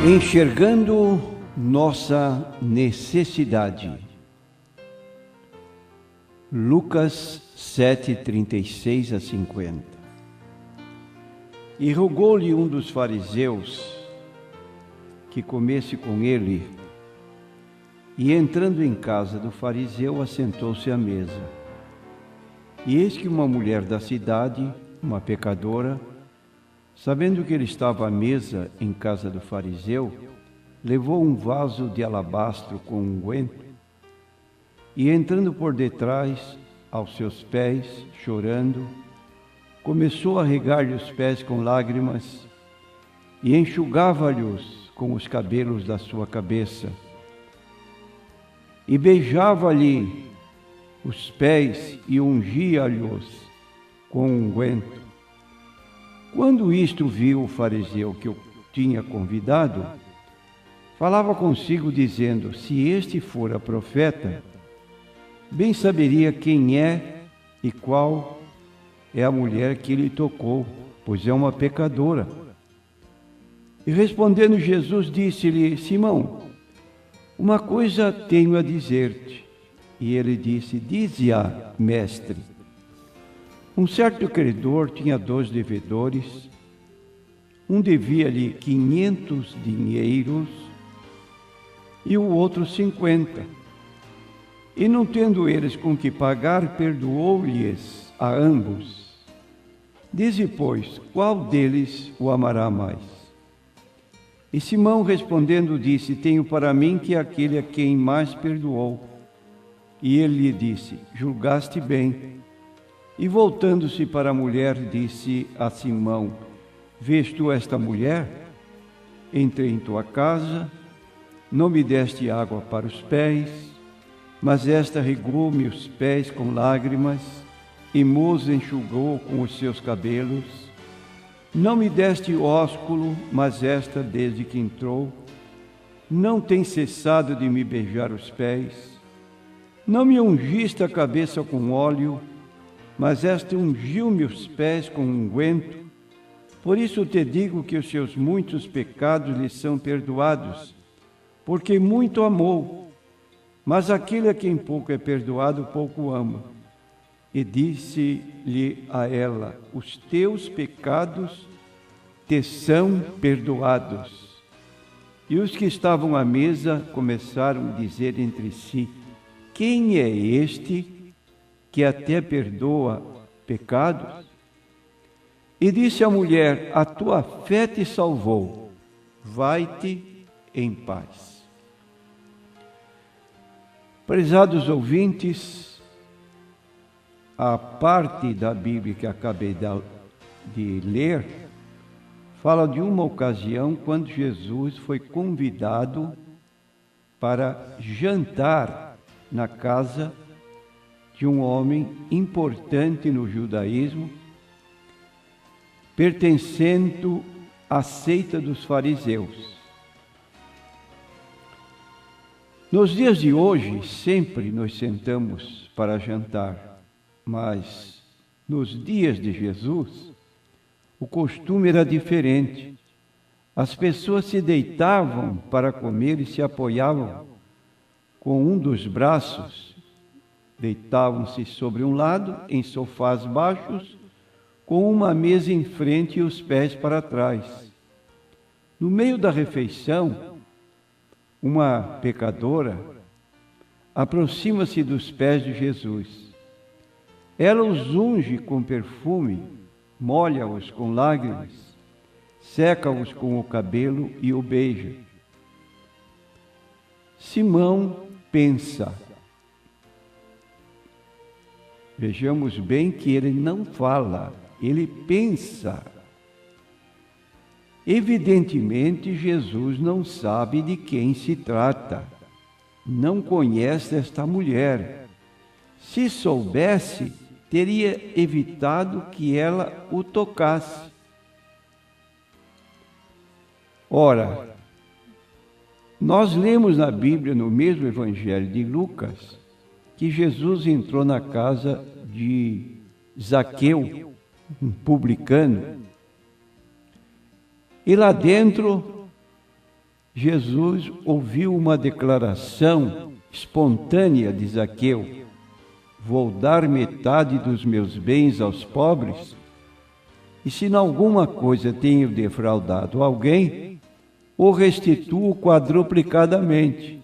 Enxergando nossa necessidade. Lucas 7, 36 a 50. E rogou-lhe um dos fariseus que comesse com ele, e entrando em casa do fariseu, assentou-se à mesa. E eis que uma mulher da cidade, uma pecadora, sabendo que ele estava à mesa em casa do fariseu, levou um vaso de alabastro com unguento e, entrando por detrás aos seus pés, chorando, começou a regar-lhe os pés com lágrimas e enxugava-lhes com os cabelos da sua cabeça e beijava-lhe os pés e ungia-lhes com unguento. Quando isto viu o fariseu que o tinha convidado, falava consigo dizendo: se este fora profeta, bem saberia quem é e qual é a mulher que lhe tocou, pois é uma pecadora. E respondendo Jesus, disse-lhe: Simão, uma coisa tenho a dizer-te. E ele disse: dize-a, mestre. Um certo credor tinha 2 devedores. Um devia-lhe 500 dinheiros e o outro 50. E não tendo eles com que pagar, perdoou-lhes a ambos. Dize, pois, qual deles o amará mais? E Simão respondendo disse: tenho para mim que é aquele a quem mais perdoou. E ele lhe disse: julgaste bem. E voltando-se para a mulher, disse a Simão: vês tu esta mulher? Entrei em tua casa, não me deste água para os pés, mas esta regou-me os pés com lágrimas e mos enxugou com os seus cabelos. Não me deste ósculo, mas esta, desde que entrou, não tem cessado de me beijar os pés. Não me ungiste a cabeça com óleo, mas esta ungiu-me os pés com unguento. Por isso te digo que os seus muitos pecados lhe são perdoados, porque muito amou. Mas aquele a quem pouco é perdoado, pouco ama. E disse-lhe a ela: os teus pecados te são perdoados. E os que estavam à mesa começaram a dizer entre si: quem é este que até perdoa pecados? E disse a mulher: a tua fé te salvou, vai-te em paz. Prezados ouvintes, a parte da Bíblia que acabei de ler fala de uma ocasião quando Jesus foi convidado para jantar na casa de um homem importante no judaísmo, pertencendo à seita dos fariseus. Nos dias de hoje, sempre nos sentamos para jantar, mas nos dias de Jesus, o costume era diferente. As pessoas se deitavam para comer e se apoiavam com um dos braços. Deitavam-se sobre um lado, em sofás baixos, com uma mesa em frente e os pés para trás. No meio da refeição, uma pecadora aproxima-se dos pés de Jesus. Ela os unge com perfume, molha-os com lágrimas, seca-os com o cabelo e o beija. Simão pensa. Vejamos bem que ele não fala, ele pensa. Evidentemente, Jesus não sabe de quem se trata, não conhece esta mulher. Se soubesse, teria evitado que ela o tocasse. Ora, nós lemos na Bíblia, no mesmo Evangelho de Lucas, que Jesus entrou na casa de Zaqueu, um publicano, e lá dentro Jesus ouviu uma declaração espontânea de Zaqueu: vou dar metade dos meus bens aos pobres, e se em alguma coisa tenho defraudado alguém, o restituo quadruplicadamente.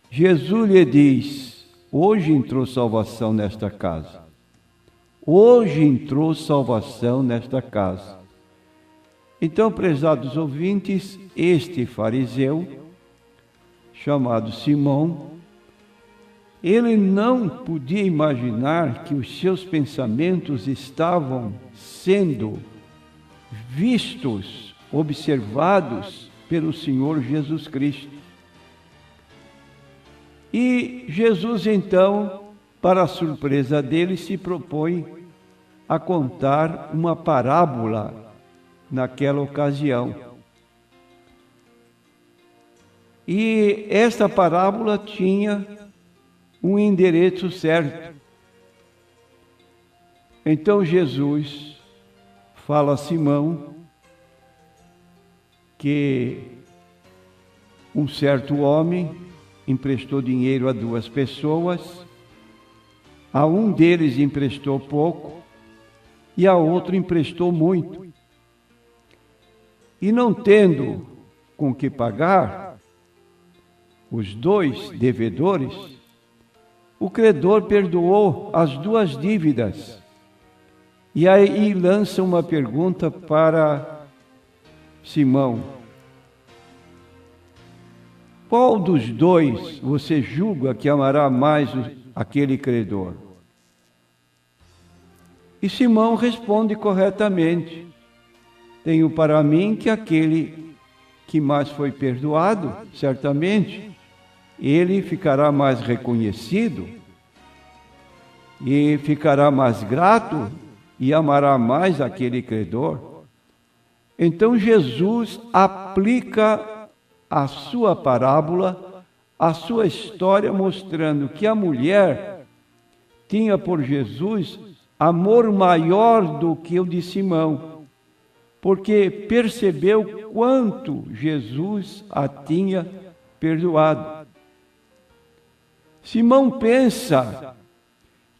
Jesus lhe diz: hoje entrou salvação nesta casa. Hoje entrou salvação nesta casa. Então, prezados ouvintes, este fariseu, chamado Simão, ele não podia imaginar que os seus pensamentos estavam sendo vistos, observados pelo Senhor Jesus Cristo. E Jesus, então, para a surpresa dele, se propõe a contar uma parábola naquela ocasião. E esta parábola tinha um endereço certo. Então Jesus fala a Simão que um certo homem emprestou dinheiro a 2 pessoas, a um deles emprestou pouco e a outro emprestou muito. E não tendo com que pagar, os 2 devedores, o credor perdoou as 2 dívidas. E aí lança uma pergunta para Simão: qual dos 2 você julga que amará mais aquele credor? E Simão responde corretamente: tenho para mim que aquele que mais foi perdoado, certamente, ele ficará mais reconhecido e ficará mais grato e amará mais aquele credor. Então Jesus aplica a sua parábola, a sua história, mostrando que a mulher tinha por Jesus amor maior do que o de Simão, porque percebeu quanto Jesus a tinha perdoado. Simão pensa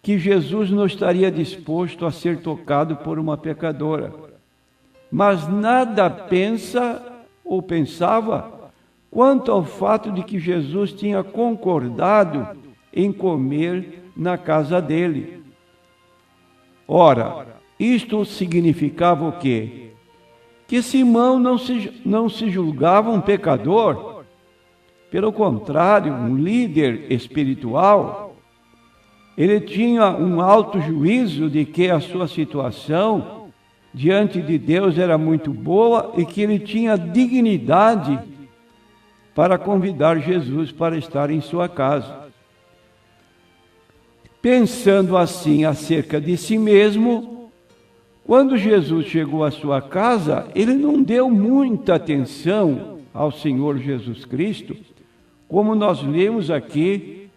que Jesus não estaria disposto a ser tocado por uma pecadora, mas nada pensa ou pensava quanto ao fato de que Jesus tinha concordado em comer na casa dele. Ora, isto significava o quê? Que Simão não se julgava um pecador, pelo contrário, um líder espiritual. Ele tinha um alto juízo de que a sua situação diante de Deus era muito boa e que ele tinha dignidade para convidar Jesus para estar em sua casa. Pensando assim acerca de si mesmo, quando Jesus chegou à sua casa, ele não deu muita atenção ao Senhor Jesus Cristo, como nós lemos aqui,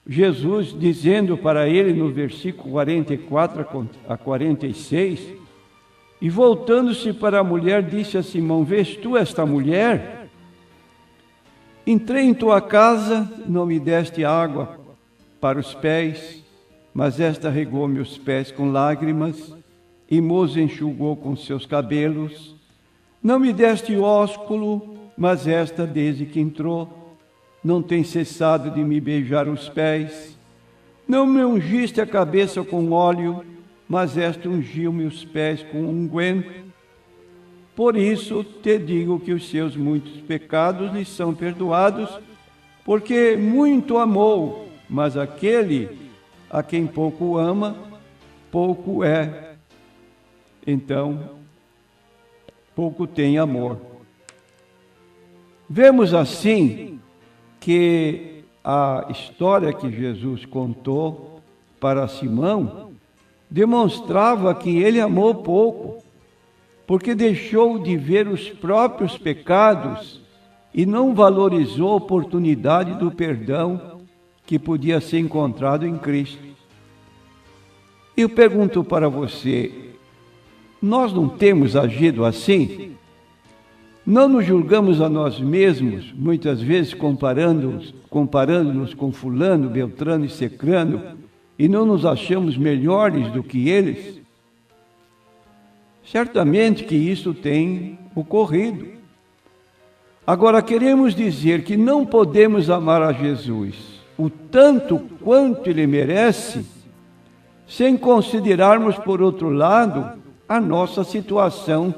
Jesus dizendo para ele no versículo 44 a 46, e voltando-se para a mulher, disse a Simão: vês tu esta mulher? Entrei em tua casa, não me deste água para os pés, mas esta regou-me os pés com lágrimas e os enxugou com seus cabelos. Não me deste ósculo, mas esta, desde que entrou, não tem cessado de me beijar os pés. Não me ungiste a cabeça com óleo, mas esta ungiu-me os pés com unguento. Por isso te digo que os seus muitos pecados lhe são perdoados, porque muito amou, mas aquele a quem pouco ama, pouco é. Então, pouco tem amor. Vemos assim que a história que Jesus contou para Simão demonstrava que ele amou pouco, porque deixou de ver os próprios pecados e não valorizou a oportunidade do perdão que podia ser encontrado em Cristo. Eu pergunto para você, nós não temos agido assim? Não nos julgamos a nós mesmos, muitas vezes comparando-nos com fulano, beltrano e cicrano, e não nos achamos melhores do que eles? Certamente que isso tem ocorrido. Agora, queremos dizer que não podemos amar a Jesus o tanto quanto Ele merece, sem considerarmos, por outro lado, a nossa situação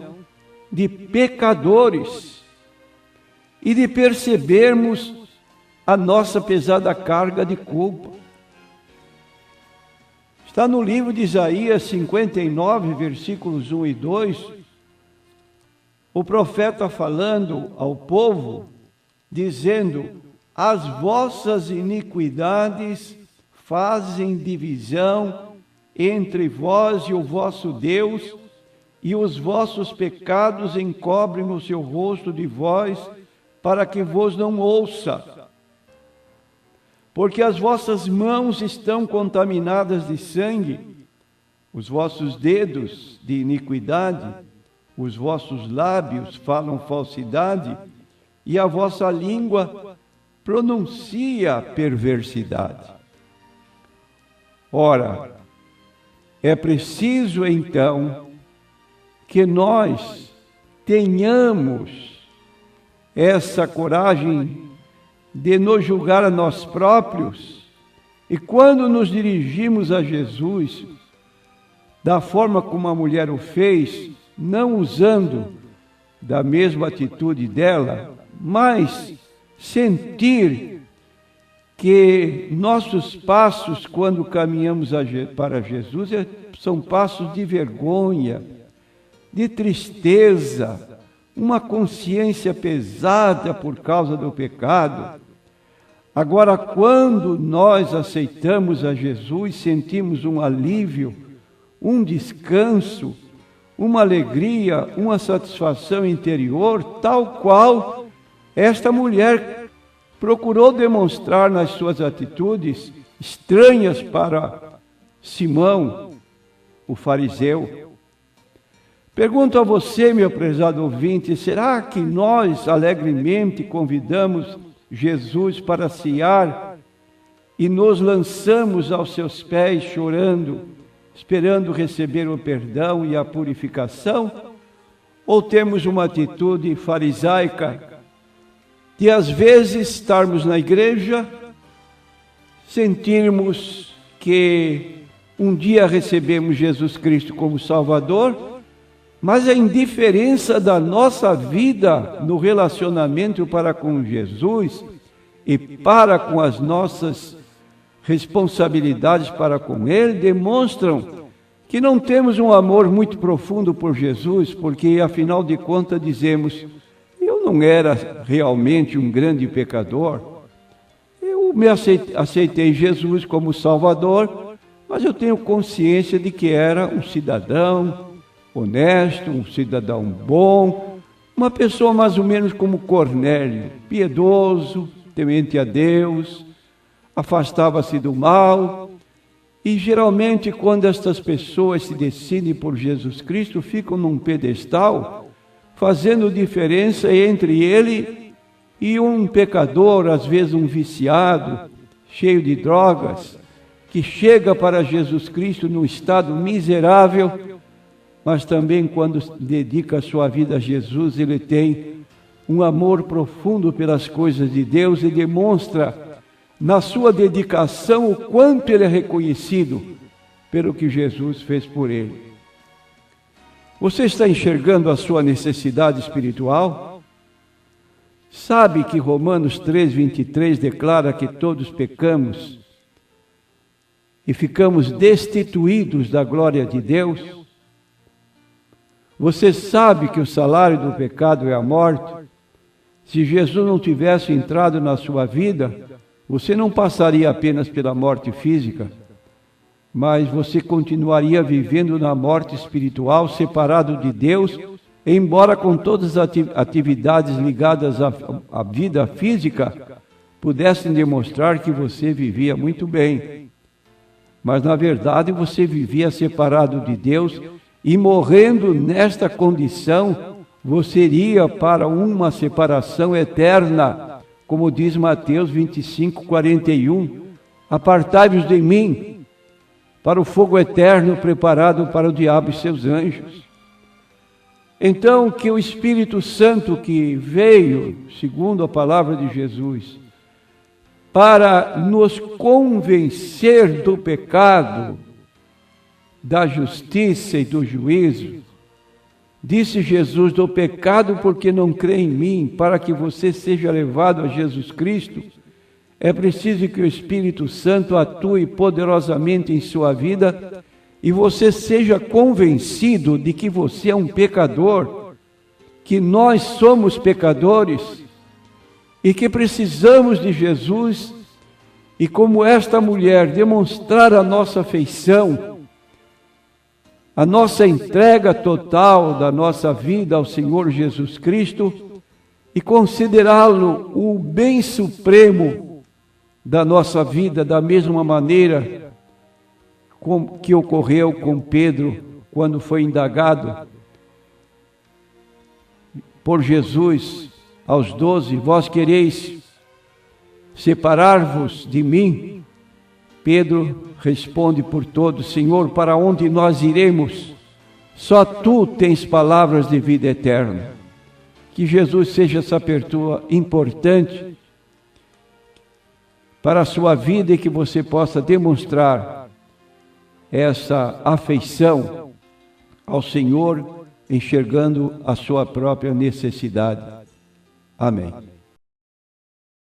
de pecadores e de percebermos a nossa pesada carga de culpa. Está no livro de Isaías 59, versículos 1 e 2, o profeta falando ao povo, dizendo: as vossas iniquidades fazem divisão entre vós e o vosso Deus, e os vossos pecados encobrem o seu rosto de vós, para que vos não ouça. Porque as vossas mãos estão contaminadas de sangue, os vossos dedos de iniquidade, os vossos lábios falam falsidade, e a vossa língua pronuncia perversidade. Ora, é preciso então que nós tenhamos essa coragem de nos julgar a nós próprios, e quando nos dirigimos a Jesus, da forma como a mulher o fez, não usando da mesma atitude dela, mas sentir que nossos passos, quando caminhamos para Jesus, são passos de vergonha, de tristeza, uma consciência pesada por causa do pecado. Agora, quando nós aceitamos a Jesus, sentimos um alívio, um descanso, uma alegria, uma satisfação interior, tal qual esta mulher procurou demonstrar nas suas atitudes estranhas para Simão, o fariseu. Pergunto a você, meu prezado ouvinte, será que nós alegremente convidamos Jesus para cear e nos lançamos aos seus pés chorando, esperando receber o perdão e a purificação? Ou temos uma atitude farisaica de às vezes estarmos na igreja, sentirmos que um dia recebemos Jesus Cristo como Salvador, mas a indiferença da nossa vida no relacionamento para com Jesus e para com as nossas responsabilidades para com Ele demonstram que não temos um amor muito profundo por Jesus, porque afinal de contas dizemos: eu não era realmente um grande pecador, eu aceitei Jesus como Salvador, mas eu tenho consciência de que era um cidadão honesto, um cidadão bom, uma pessoa mais ou menos como Cornélio, piedoso, temente a Deus, afastava-se do mal. E geralmente quando estas pessoas se decidem por Jesus Cristo, ficam num pedestal, fazendo diferença entre ele e um pecador, às vezes um viciado, cheio de drogas, que chega para Jesus Cristo num estado miserável, mas também quando dedica a sua vida a Jesus, ele tem um amor profundo pelas coisas de Deus e demonstra na sua dedicação o quanto ele é reconhecido pelo que Jesus fez por ele. Você está enxergando a sua necessidade espiritual? Sabe que Romanos 3:23 declara que todos pecamos e ficamos destituídos da glória de Deus? Você sabe que o salário do pecado é a morte? Se Jesus não tivesse entrado na sua vida, você não passaria apenas pela morte física, mas você continuaria vivendo na morte espiritual, separado de Deus, embora com todas as atividades ligadas à vida física pudessem demonstrar que você vivia muito bem. Mas, na verdade, você vivia separado de Deus e morrendo nesta condição você iria para uma separação eterna, como diz Mateus 25, 41. Apartai-vos de mim, para o fogo eterno preparado para o diabo e seus anjos. Então, que o Espírito Santo que veio, segundo a palavra de Jesus, para nos convencer do pecado, da justiça e do juízo, disse Jesus, do pecado porque não crê em mim, para que você seja levado a Jesus Cristo, é preciso que o Espírito Santo atue poderosamente em sua vida e você seja convencido de que você é um pecador, que nós somos pecadores e que precisamos de Jesus, e como esta mulher, demonstrar a nossa afeição, a nossa entrega total da nossa vida ao Senhor Jesus Cristo e considerá-lo o bem supremo da nossa vida, da mesma maneira que ocorreu com Pedro quando foi indagado por Jesus aos 12, vós quereis separar-vos de mim? Pedro responde por todos, Senhor, para onde nós iremos? Só tu tens palavras de vida eterna. Que Jesus seja essa abertura importante para a sua vida e que você possa demonstrar essa afeição ao Senhor, enxergando a sua própria necessidade. Amém.